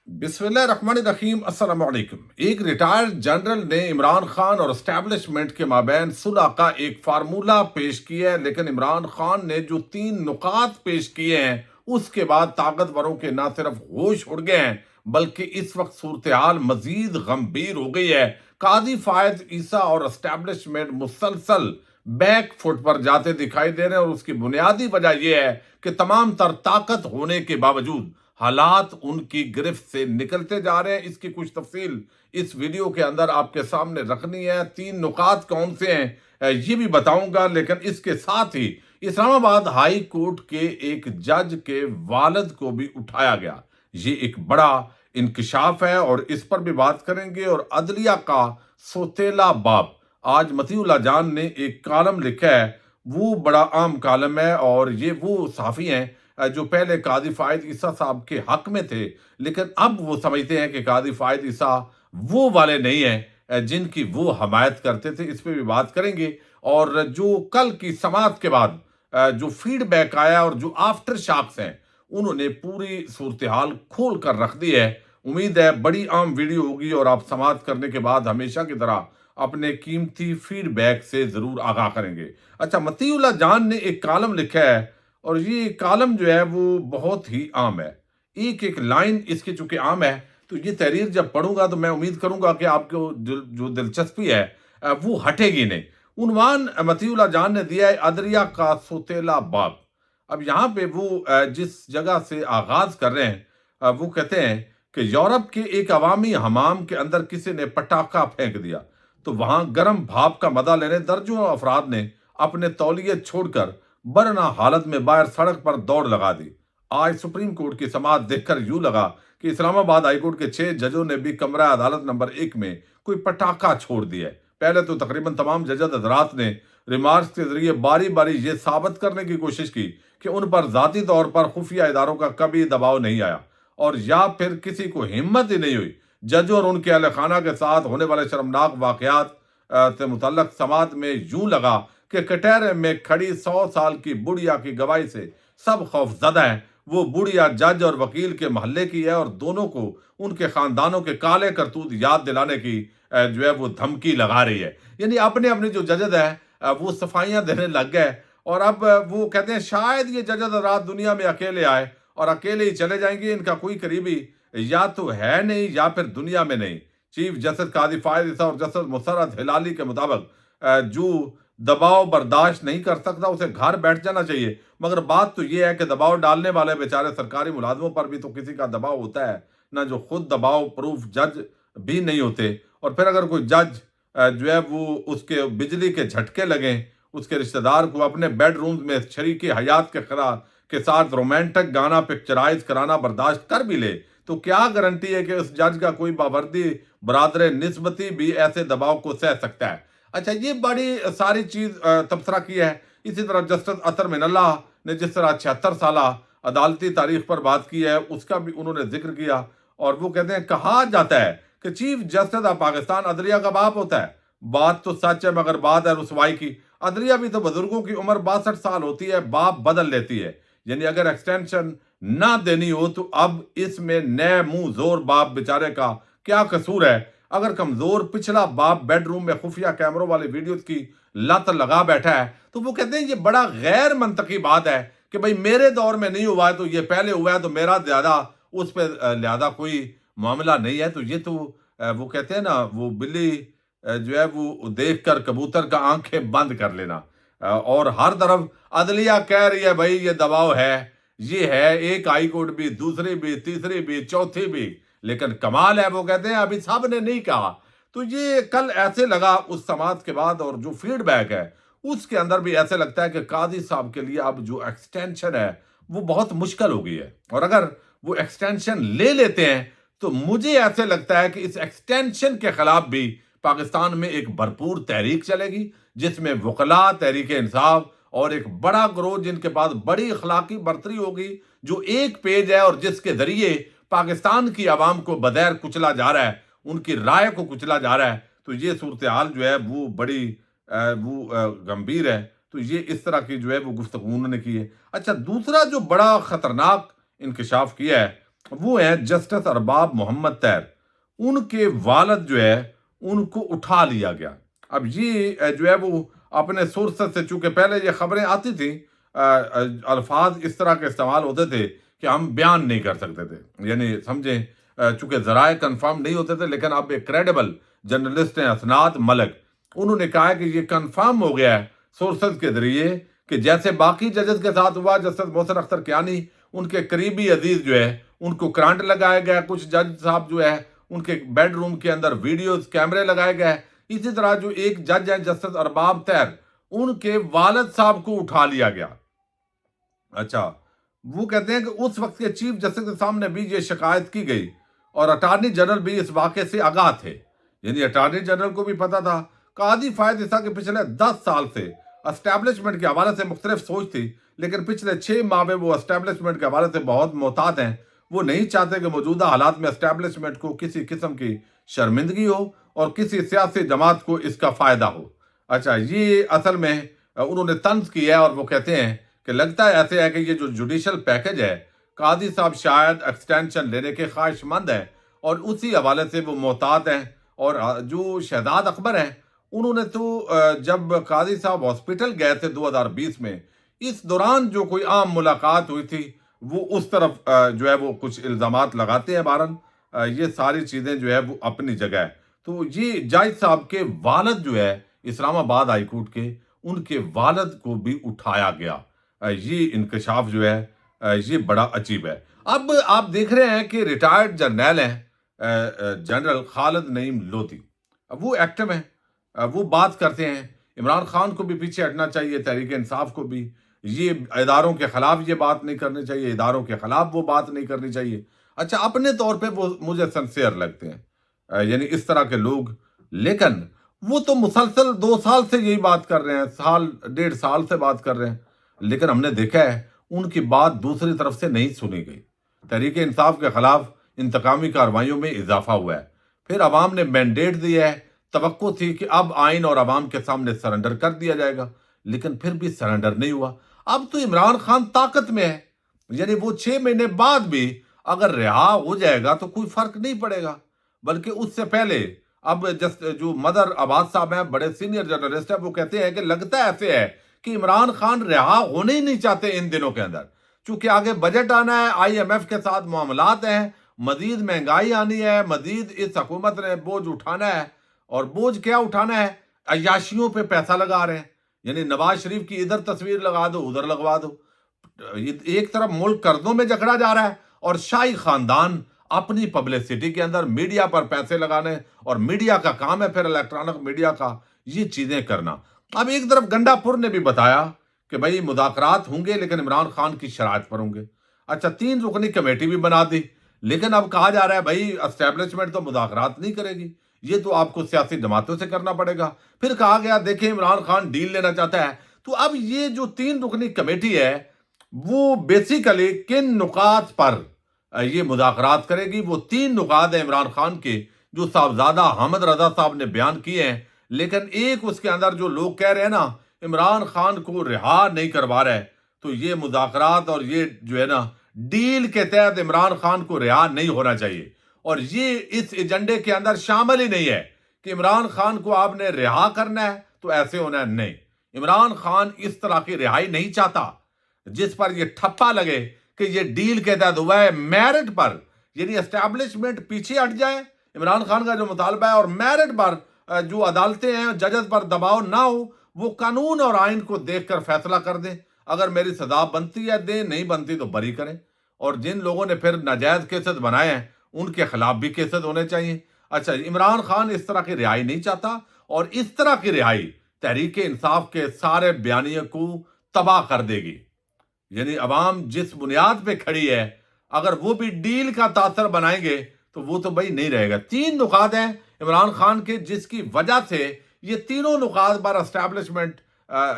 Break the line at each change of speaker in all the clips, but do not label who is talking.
बिस्मिल्लाहिर्रहमानिर्रहीम अस्सलाम वालेकुम। एक रिटायर्ड जनरल ने इमरान खान और एस्टेब्लिशमेंट के माबैन सुलह का एक फार्मूला पेश किया है, लेकिन इमरान खान ने जो 3 नुकात पेश किए हैं उसके बाद ताकतवरों के ना सिर्फ होश उड़ गए हैं बल्कि इस वक्त सूरत हाल मजीद गंभीर हो गई है। काजी फायद ईसा और एस्टेब्लिशमेंट मुसलसल बैक फुट पर जाते दिखाई दे रहे हैं, और उसकी बुनियादी वजह यह है कि तमाम तर ताकत होने के बावजूद हालात उनकी गिरफ्त से निकलते जा रहे हैं। इसकी कुछ तफसील इस वीडियो के अंदर आपके सामने रखनी है। 3 नुकात कौन से हैं ये भी बताऊंगा, लेकिन इसके साथ ही इस्लामाबाद हाई कोर्ट के एक जज के वालिद को भी उठाया गया। ये एक बड़ा इंकशाफ है और इस पर भी बात करेंगे। और अदलिया का सोतेला बाप, आज मतीउल्लाह जान ने एक कॉलम लिखा है, वो बड़ा आम कॉलम है, और ये वो सहाफ़ी हैं जो पहले काजी फायद ईसा साहब के हक में थे, लेकिन अब वो समझते हैं कि काजी फायद ईसा वो वाले नहीं हैं जिनकी वो हमायत करते थे। इस पे भी बात करेंगे। और जो कल की समाअत के बाद जो फीडबैक आया और जो आफ्टर शॉक्स हैं, उन्होंने पूरी सूरत हाल खोल कर रख दी है। उम्मीद है बड़ी आम वीडियो होगी और आप समाअत करने के बाद हमेशा की तरह अपने कीमती फीडबैक से जरूर आगाह करेंगे। अच्छा, मतीउल्लाह जान ने एक कॉलम लिखा है, और ये कॉलम जो है वो बहुत ही आम है। एक एक लाइन इसकी चूंकि आम है, तो ये तहरीर जब पढ़ूंगा तो मैं उम्मीद करूंगा कि आपको जो दिलचस्पी है वो हटेगी नहीं। उन्वान मतीउल्लाह जान ने दिया है, अदरिया का सोतेला बाप। अब यहाँ पे वो जिस जगह से आगाज कर रहे हैं, वो कहते हैं कि यूरोप के एक अवामी हमाम के अंदर किसी ने पटाखा फेंक दिया, तो वहां गर्म भाप का मजा लेने दर्जनों अफराद ने अपने तौलिए छोड़कर बरना हालत में बाहर सड़क पर दौड़ लगा दी। आज सुप्रीम कोर्ट की समाअत देखकर यूं लगा कि इस्लामाबाद हाईकोर्ट के 6 जजों ने भी कमरा अदालत नंबर 1 में कोई पटाखा छोड़ दिया है। पहले तो तकरीबन तमाम जज हजरात ने रिमार्क्स के जरिए बारी बारी ये साबित करने की कोशिश की कि उन पर जाती तौर पर खुफिया इदारों का कभी दबाव नहीं आया, और या फिर किसी को हिम्मत ही नहीं हुई जजों और उनके अहल खाना के साथ होने वाले शर्मनाक वाकयात से मुतल्लक समाअत में यूं लगा कि कटहरे में खड़ी 100 साल की बुढ़िया की गवाही से सब खौफजदा हैं। वो बुढ़िया जज और वकील के महल्ले की है, और दोनों को उनके खानदानों के काले करतूत याद दिलाने की जो है वो धमकी लगा रही है। यानी अपने अपने जो जजद है वो सफाइयां देने लग गए, और अब वो कहते हैं शायद ये जजद रात दुनिया में अकेले आए और अकेले ही चले जाएंगे। इनका कोई करीबी या तो है नहीं या फिर दुनिया में नहीं। चीफ जस्टिस काजी फायद ईसा और जस्टिस मुसर्रत हिलाली के मुताबिक जो दबाव बर्दाश्त नहीं कर सकता उसे घर बैठ जाना चाहिए। मगर बात तो यह है कि दबाव डालने वाले बेचारे सरकारी मुलाजमों पर भी तो किसी का दबाव होता है ना, जो खुद दबाव प्रूफ जज भी नहीं होते। और फिर अगर कोई जज जो है वो उसके बिजली के झटके लगे, उसके रिश्तेदार को अपने बेडरूम में शरीकी हयात के साथ रोमांटिक गाना पिक्चराइज कराना बर्दाश्त कर भी ले, तो क्या गारंटी है कि उस जज का कोई बावर्दी बरादर निस्बती भी ऐसे दबाव को सह सकता है। अच्छा, ये बड़ी सारी चीज तबसरा की है। इसी तरह जस्टिस अतर मिनल्लाह ने जिस तरह 76 साल अदालती तारीख पर बात की है, उसका भी उन्होंने जिक्र किया। और वो कहते हैं, कहा जाता है कि चीफ जस्टिस ऑफ पाकिस्तान अदलिया का बाप होता है। बात तो सच है, मगर बात है रुसवाई की। अदलिया भी तो बुजुर्गों की उम्र 62 साल होती है, बाप बदल लेती है। यानी अगर एक्सटेंशन ना देनी हो तो अब इसमें नए मुंह जोर बाप बेचारे का क्या कसूर है। अगर कमजोर पिछला बाप बेडरूम में खुफिया कैमरों वाली वीडियो की लत लगा बैठा है, तो वो कहते हैं ये बड़ा गैर मंतकी बात है कि भाई मेरे दौर में नहीं हुआ है तो ये पहले हुआ है, तो मेरा ज्यादा उस पर लिहाजा कोई मामला नहीं है। तो ये तो वो कहते हैं ना, वो बिल्ली जो है वो देख कर कबूतर का आंखें बंद कर लेना। और हर तरफ अदलिया कह रही है भाई ये दबाव है, ये है, एक हाई कोर्ट भी, दूसरी भी, तीसरी भी, चौथी भी। लेकिन कमाल है, वो कहते हैं अभी सब ने नहीं कहा। तो ये कल ऐसे लगा उस समाअत के बाद, और जो फीडबैक है उसके अंदर भी ऐसे लगता है कि काजी साहब के लिए अब जो एक्सटेंशन है वो बहुत मुश्किल हो गई है। और अगर वो एक्सटेंशन ले लेते हैं तो मुझे ऐसे लगता है कि इस एक्सटेंशन के खिलाफ भी पाकिस्तान में एक भरपूर तहरीक चलेगी, जिसमें वकला, तहरीक इंसाफ और एक बड़ा ग्रोह जिनके पास बड़ी अखलाकी बर्तरी होगी, जो एक पेज है और जिसके जरिए पाकिस्तान की आवाम को बदैर कुचला जा रहा है, उनकी राय को कुचला जा रहा है। तो ये सूरत हाल जो है वो बड़ी गंभीर है। तो ये इस तरह की जो है वो गुफ्तगू उन्होंने की है। अच्छा, दूसरा जो बड़ा खतरनाक इंकशाफ किया है وہ ہیں जस्टिस अरबाब मोहम्मद तैर। उनके वालिद जो है उनको उठा लिया गया। अब ये जो है वो अपने सोर्सेस से, चूंकि पहले ये खबरें आती थी, अल्फाज इस तरह के इस्तेमाल होते थे कि हम बयान नहीं कर सकते थे, यानी समझें, चूंकि जराए कंफर्म नहीं होते थे, लेकिन अब एक क्रेडिबल जर्नलिस्ट हैं असनाद मलिक, उन्होंने कहा है कि ये कंफर्म हो गया है सोर्सेज के जरिए कि जैसे बाकी जजेस के साथ हुआ, जस्टिस मोहसिन अख्तर कियानी, उनके करीबी अजीज जो है उनको करंट लगाया गया, कुछ जज साहब जो है उनके बेडरूम के अंदर वीडियोस कैमरे लगाए गए। इसी तरह जो एक जज है जस्टिस अरबाब तैर, उनके वालिद साहब को उठा लिया गया। अच्छा, वो कहते हैं कि उस वक्त के चीफ जस्टिस के सामने भी ये शिकायत की गई और अटार्नी जनरल भी इस वाक़े से आगाह थे, यानी अटार्नी जनरल को भी पता था। कादी फायद ईसा के पिछले 10 साल से एस्टैब्लिशमेंट के हवाले से मुख्तलिफ सोच थी, लेकिन पिछले 6 माह में वो एस्टैब्लिशमेंट के हवाले से बहुत मोहतात हैं। वो नहीं चाहते कि मौजूदा हालात में एस्टैब्लिशमेंट को किसी किस्म की शर्मिंदगी हो और किसी सियासी जमात को इसका फ़ायदा हो। अच्छा, ये असल में उन्होंने तंज किया है और वो कहते हैं कि लगता है ऐसे है कि ये जो जुडिशल पैकेज है, कादी साहब शायद एक्सटेंशन लेने के ख्वाहिशमंद हैं और उसी हवाले से वो मोहतात हैं। और जो शहजाद अकबर हैं, उन्होंने तो जब कादी साहब हॉस्पिटल गए थे 2020 में, इस दौरान जो कोई आम मुलाकात हुई थी, वो उस तरफ जो है वो कुछ इल्ज़ामात लगाते हैं। बहरहाल ये सारी चीज़ें जो है वो अपनी जगह है। तो ये जज साहब के वालिद जो है इस्लामाबाद हाई कोर्ट के, उनके वालिद को भी उठाया गया। ये इंकशाफ जो है ये बड़ा अजीब है। अब आप देख रहे हैं कि रिटायर्ड जर्नैल हैं जनरल खालिद नईम लोधी। अब वो एक्टिव हैं, वो बात करते हैं इमरान खान को भी पीछे हटना चाहिए, तहरीक इंसाफ को भी, ये इदारों के खिलाफ ये बात नहीं करनी चाहिए, इदारों के खिलाफ वो बात नहीं करनी चाहिए। अच्छा, अपने तौर पे वो मुझे सिंसियर लगते हैं, यानी इस तरह के लोग। लेकिन वो तो मुसलसल 2 साल से यही बात कर रहे हैं, साल 1.5 साल से बात कर रहे हैं, लेकिन हमने देखा है उनकी बात दूसरी तरफ से नहीं सुनी गई। तहरीक इंसाफ के खिलाफ इंतकामी कार्रवाइयों में इजाफा हुआ है, फिर अवाम ने मैंडेट दिया है, तवक्को थी कि अब आइन और अवाम के सामने सरेंडर कर दिया जाएगा, लेकिन फिर भी सरेंडर नहीं हुआ। अब तो इमरान खान ताकत में है, यानी वो 6 महीने बाद भी अगर रिहा हो जाएगा तो कोई फर्क नहीं पड़ेगा। बल्कि उससे पहले अब जस्ट जो मदर अब्बास साहब हैं, बड़े सीनियर जर्नलिस्ट हैं, वो कहते हैं कि लगता ऐसे है कि इमरान खान रिहा होने ही नहीं चाहते इन दिनों के अंदर, चूंकि आगे बजट आना है, IMF के साथ मामलात हैं, मजीद महंगाई आनी है, मजीद इस हुकूमत ने बोझ उठाना है। और बोझ क्या उठाना है? अय्याशियों पे पैसा लगा रहे हैं, यानी नवाज शरीफ की इधर तस्वीर लगा दो, उधर लगवा दो। एक तरफ मुल्क कर्जों में जकड़ा जा रहा है और शाही खानदान अपनी पब्लिसिटी के अंदर मीडिया पर पैसे लगाने, और मीडिया का काम है फिर इलेक्ट्रॉनिक मीडिया का ये चीजें करना। अब एक तरफ गंडापुर ने भी बताया कि भाई मुज़ाकरात होंगे लेकिन इमरान खान की शराइत पर होंगे। अच्छा, 3 रुकनी कमेटी भी बना दी, लेकिन अब कहा जा रहा है भाई एस्टेब्लिशमेंट तो मुज़ाकरात नहीं करेगी, ये तो आपको सियासी जमातों से करना पड़ेगा। फिर कहा गया देखिए इमरान खान डील लेना चाहता है। तो अब ये जो 3 रुकनी कमेटी है, वो बेसिकली किन नुकात पर ये मुज़ाकरात करेगी? वो 3 नुकात हैं इमरान खान के, जो साहबजादा हामिद रजा साहब ने बयान किए हैं, लेकिन एक उसके अंदर जो लोग कह रहे हैं ना इमरान खान को रिहा नहीं करवा रहा है, तो ये मुज़ाकरात और ये जो है ना डील के तहत इमरान खान को रिहा नहीं होना चाहिए, और ये इस एजेंडे के अंदर शामिल ही नहीं है कि इमरान खान को आपने रिहा करना है तो ऐसे होना है। नहीं, इमरान खान इस तरह की रिहाई नहीं चाहता जिस पर ये ठप्पा लगे कि ये डील के तहत हुआ है मेरिट पर, यानी एस्टैब्लिशमेंट पीछे हट जाए इमरान खान का जो मुतालबा है, और मेरिट पर जो अदालतें हैं जजेस पर दबाव ना हो, वो कानून और आइन को देखकर फैसला कर दें। अगर मेरी सजा बनती है दें, नहीं बनती तो बरी करें। और जिन लोगों ने फिर नाजायज केसेस बनाए हैं उनके खिलाफ भी केसेस होने चाहिए। अच्छा, इमरान खान इस तरह की रिहाई नहीं चाहता, और इस तरह की रिहाई तहरीक इंसाफ के सारे बयानिए को तबाह कर देगी। यानी अवाम जिस बुनियाद पे खड़ी है, अगर वो भी डील का तासर बनाएंगे तो वो तो भाई नहीं रहेगा। 3 नुकात हैं इमरान खान के, जिसकी वजह से ये तीनों नुकात पर एस्टैब्लिशमेंट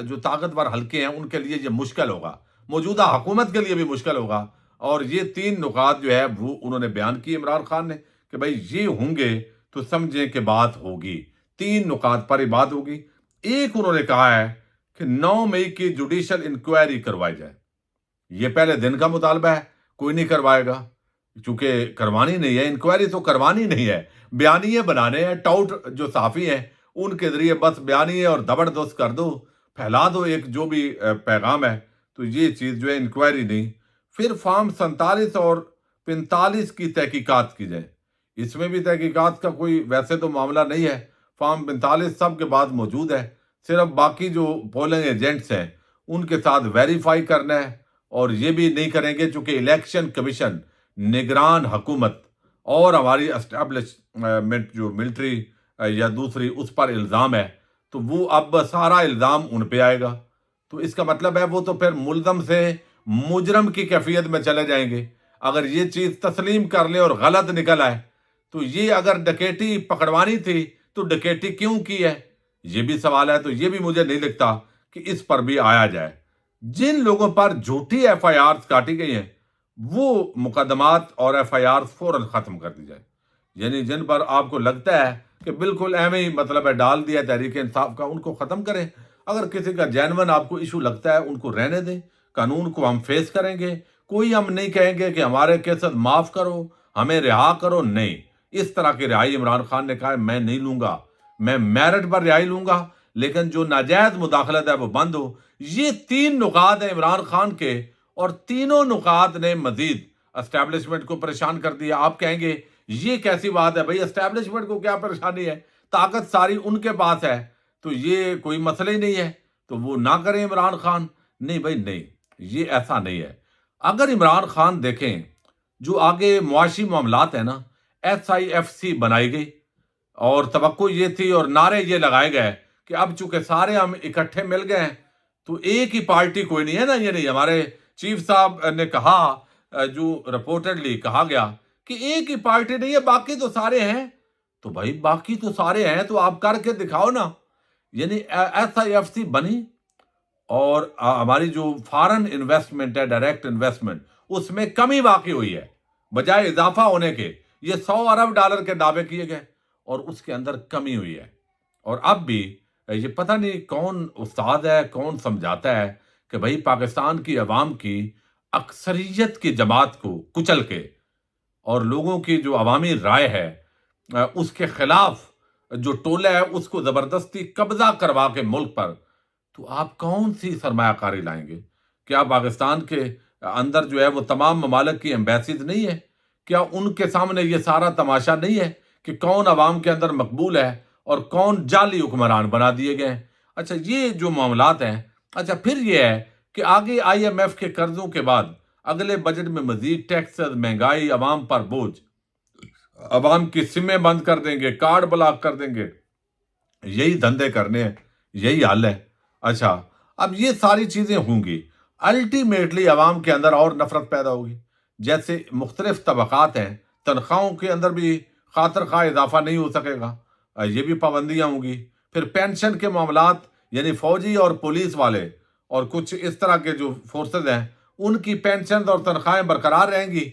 जो ताकतवर हल्के हैं उनके लिए ये मुश्किल होगा, मौजूदा हुकूमत के लिए भी मुश्किल होगा। और ये 3 नुकात जो है वो उन्होंने बयान किए इमरान खान ने कि भाई ये होंगे तो समझें कि बात होगी, 3 नुकात पर ही बात होगी। एक उन्होंने कहा है कि 9 मई की जुडिशल इंक्वायरी करवाई जाए, ये पहले दिन का मुतालबा है, कोई नहीं करवाएगा। چونکہ کروانی نہیں ہے، انکوائری تو کروانی نہیں ہے، بیانیے بنانے ہیں، ٹاؤٹ جو صحافی ہیں ان کے ذریعے بس بیانیے اور زبردست کر دو، پھیلا دو ایک جو بھی پیغام ہے، تو یہ چیز جو ہے انکوائری نہیں۔ پھر فارم 47 اور 45 کی تحقیقات کی جائے، اس میں بھی تحقیقات کا کوئی ویسے تو معاملہ نہیں ہے، فارم 45 سب کے بعد موجود ہے، صرف باقی جو پولنگ ایجنٹس ہیں ان کے ساتھ ویریفائی کرنا ہے، اور یہ بھی نہیں کریں گے چونکہ الیکشن کمیشن نگران حکومت اور ہماری اسٹیبلشمنٹ جو ملٹری یا دوسری اس پر الزام ہے، تو وہ اب سارا الزام ان پہ آئے گا، تو اس کا مطلب ہے وہ تو پھر ملزم سے مجرم کی کیفیت میں چلے جائیں گے۔ اگر یہ چیز تسلیم کر لے اور غلط نکل آئے تو یہ اگر ڈکیٹی پکڑوانی تھی تو ڈکیٹی کیوں کی ہے، یہ بھی سوال ہے، تو یہ بھی مجھے نہیں لگتا کہ اس پر بھی آیا جائے۔ جن لوگوں پر جھوٹی ایف آئی آر کاٹی گئی ہیں وہ مقدمات اور ایف آئی آر فوراً ختم کر دی جائے، یعنی جن پر آپ کو لگتا ہے کہ بالکل ایویں ہی مطلب ہے ڈال دیا تحریک انصاف کا، ان کو ختم کریں۔ اگر کسی کا جینون آپ کو ایشو لگتا ہے ان کو رہنے دیں، قانون کو ہم فیس کریں گے، کوئی ہم نہیں کہیں گے کہ ہمارے کیسز معاف کرو، ہمیں رہا کرو، نہیں۔ اس طرح کی رہائی عمران خان نے کہا ہے میں نہیں لوں گا، میں میرٹ پر رہائی لوں گا، لیکن جو ناجائز مداخلت ہے وہ بند ہو۔ یہ 3 نکات ہیں عمران خان کے، اور تینوں نکات نے مزید اسٹیبلشمنٹ کو پریشان کر دیا۔ آپ کہیں گے یہ کیسی بات ہے بھائی، اسٹیبلشمنٹ کو کیا پریشانی ہے، طاقت ساری ان کے پاس ہے، تو یہ کوئی مسئلہ ہی نہیں ہے، تو وہ نہ کریں عمران خان۔ نہیں بھائی نہیں، یہ ایسا نہیں ہے۔ اگر عمران خان دیکھیں جو آگے معاشی معاملات ہیں نا، ایس آئی ایف سی بنائی گئی اور توقع یہ تھی اور نعرے یہ لگائے گئے کہ اب چونکہ سارے ہم اکٹھے مل گئے ہیں تو ایک ہی پارٹی کوئی نہیں ہے نا، یہ نہیں، ہمارے چیف صاحب نے کہا، جو رپورٹڈلی کہا گیا کہ ایک ہی پارٹی نہیں ہے، باقی تو سارے ہیں، تو بھائی باقی تو سارے ہیں تو آپ کر کے دکھاؤ نا۔ یعنی ایس آئی ایف سی بنی، اور ہماری جو فارن انویسٹمنٹ ہے، ڈائریکٹ انویسٹمنٹ، اس میں کمی واقع ہوئی ہے بجائے اضافہ ہونے کے، یہ 100 ارب ڈالر کے دعوے کیے گئے اور اس کے اندر کمی ہوئی ہے۔ اور اب بھی یہ پتہ نہیں کون استاد ہے، کون سمجھاتا ہے کہ بھائی پاکستان کی عوام کی اکثریت کی جماعت کو کچل کے اور لوگوں کی جو عوامی رائے ہے اس کے خلاف جو ٹولہ ہے اس کو زبردستی قبضہ کروا کے ملک پر، تو آپ کون سی سرمایہ کاری لائیں گے؟ کیا پاکستان کے اندر جو ہے وہ تمام ممالک کی ایمبیسیز نہیں ہے؟ کیا ان کے سامنے یہ سارا تماشا نہیں ہے کہ کون عوام کے اندر مقبول ہے اور کون جعلی حکمران بنا دیے گئے ہیں؟ اچھا یہ جو معاملات ہیں، اچھا پھر یہ ہے کہ آگے آئی ایم ایف کے قرضوں کے بعد اگلے بجٹ میں مزید ٹیکسز، مہنگائی، عوام پر بوجھ، عوام کی سمیں بند کر دیں گے، کارڈ بلاک کر دیں گے، یہی دھندے کرنے ہیں، یہی حل ہے۔ اچھا اب یہ ساری چیزیں ہوں گی، الٹیمیٹلی عوام کے اندر اور نفرت پیدا ہوگی۔ جیسے مختلف طبقات ہیں، تنخواہوں کے اندر بھی خاطر خواہ اضافہ نہیں ہو سکے گا، یہ بھی پابندیاں ہوں گی۔ پھر پینشن کے معاملات، یعنی فوجی اور پولیس والے اور کچھ اس طرح کے جو فورسز ہیں ان کی پینشن اور تنخواہیں برقرار رہیں گی،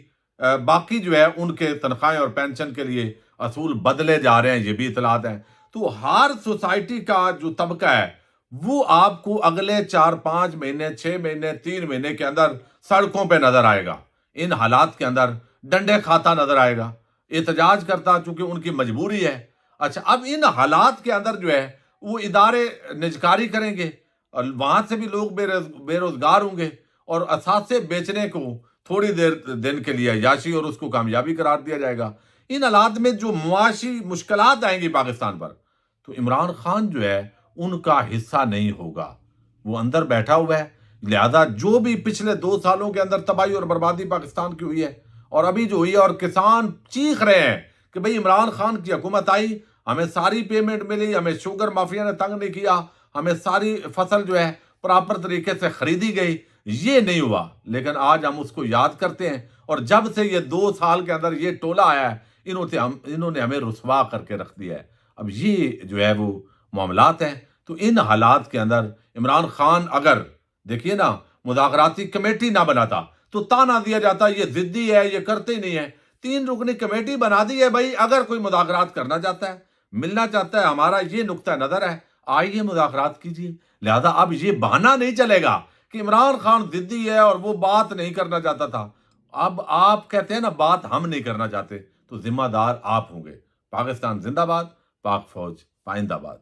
باقی جو ہے ان کے تنخواہیں اور پینشن کے لیے اصول بدلے جا رہے ہیں، یہ بھی اطلاعات ہیں۔ تو ہر سوسائٹی کا جو طبقہ ہے وہ آپ کو اگلے 4-5 مہینے، 6 مہینے، 3 مہینے کے اندر سڑکوں پہ نظر آئے گا، ان حالات کے اندر ڈنڈے کھاتا نظر آئے گا، احتجاج کرتا، چونکہ ان کی مجبوری ہے۔ اچھا اب ان حالات کے اندر جو ہے وہ ادارے نجکاری کریں گے اور وہاں سے بھی لوگ بے روزگار ہوں گے، اور اثاثے بیچنے کو تھوڑی دیر دن کے لیے عیاشی اور اس کو کامیابی قرار دیا جائے گا۔ ان حالات میں جو معاشی مشکلات آئیں گی پاکستان پر، تو عمران خان جو ہے ان کا حصہ نہیں ہوگا، وہ اندر بیٹھا ہوا ہے۔ لہذا جو بھی پچھلے 2 سالوں کے اندر تباہی اور بربادی پاکستان کی ہوئی ہے اور ابھی جو ہوئی ہے، اور کسان چیخ رہے ہیں کہ بھئی عمران خان کی حکومت آئی، ہمیں ساری پیمنٹ ملی، ہمیں شوگر مافیا نے تنگ نہیں کیا، ہمیں ساری فصل جو ہے پراپر طریقے سے خریدی گئی، یہ نہیں ہوا، لیکن آج ہم اس کو یاد کرتے ہیں، اور جب سے یہ 2 سال کے اندر یہ ٹولہ آیا ہے انہوں نے ہمیں رسوا کر کے رکھ دیا ہے۔ اب یہ جو ہے وہ معاملات ہیں، تو ان حالات کے اندر عمران خان اگر دیکھیے نا مذاکراتی کمیٹی نہ بناتا تو تانا دیا جاتا یہ ضدی ہے، یہ کرتے ہی نہیں ہے۔ 3 رکنی کمیٹی بنا دی ہے، بھائی اگر کوئی مذاکرات کرنا چاہتا ہے، ملنا چاہتا ہے، ہمارا یہ نقطہ نظر ہے، آئیے مذاکرات کیجیے۔ لہذا اب یہ بہانہ نہیں چلے گا کہ عمران خان ضدی ہے اور وہ بات نہیں کرنا چاہتا تھا۔ اب آپ کہتے ہیں نا بات ہم نہیں کرنا چاہتے، تو ذمہ دار آپ ہوں گے۔ پاکستان زندہ باد، پاک فوج پائندہ باد۔